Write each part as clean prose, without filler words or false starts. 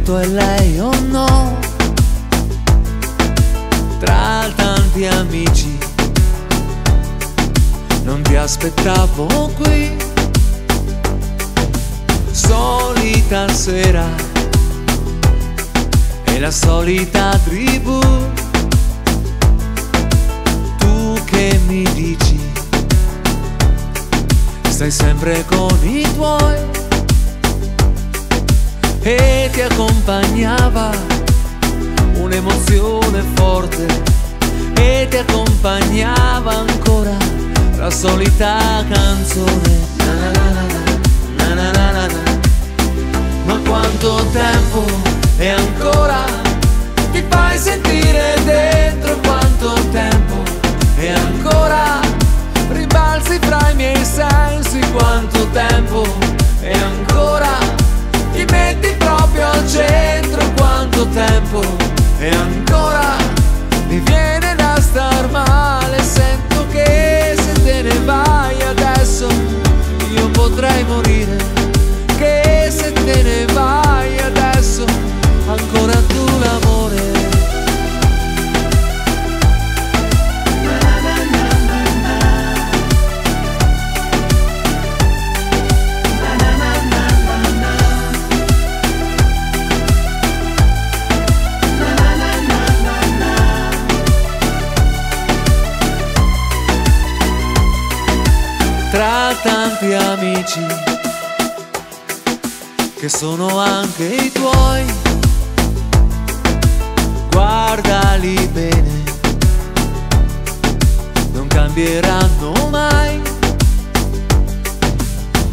tutto è lei o no? Tra tanti amici non ti aspettavo qui. Solita sera e la solita tribù. Tu che mi dici stai sempre con i tuoi, e ti accompagnava un'emozione forte, e ti accompagnava ancora la solita canzone. Na na na na, na na na na. Ma quanto tempo e ancora ti fai sentire dentro? Quanto tempo e ancora ribalzi fra i miei sensi? Quanto tempo e ancora ti metti proprio al centro? Quanto tempo e ancora mi viene da star male? Sento che se te ne vai adesso io potrei morire, che se te ne vai adesso ancora tu l'amore. Tra tanti amici che sono anche i tuoi, guardali bene, non cambieranno mai.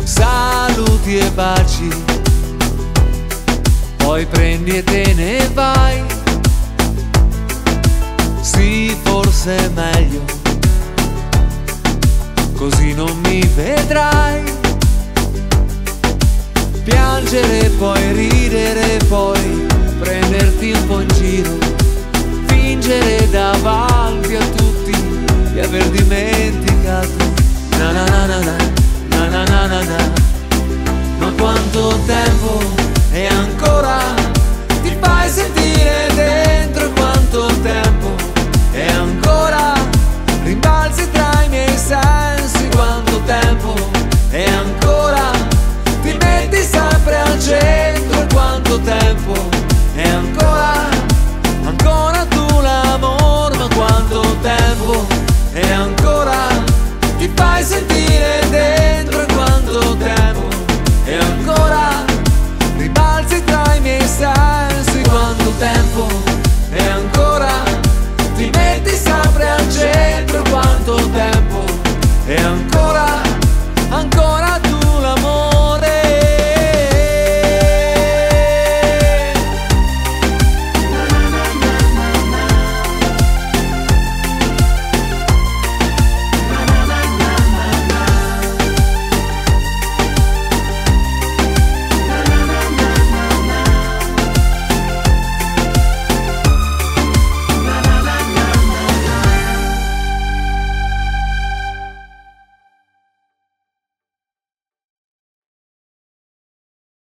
Saluti e baci, poi prendi e te ne vai. Sì, forse è meglio, così non mi vedrai piangere, poi ridere, poi prenderti un po' in giro, fingere davanti a tutti di aver dimenticato. Na na na na na, na na na na na. Ma quanto tempo e ancora ti fai sentire dentro? Quanto tempo e ancora rimbalzi tra i miei sensi? Quanto tempo e ancora ti metti sempre al centro? Quanto tempo e ancora, ancora tu l'amor? Ma quanto tempo e ancora ti fai sentire dentro? Quanto tempo e ancora ribalzi tra i miei sensi? Quanto tempo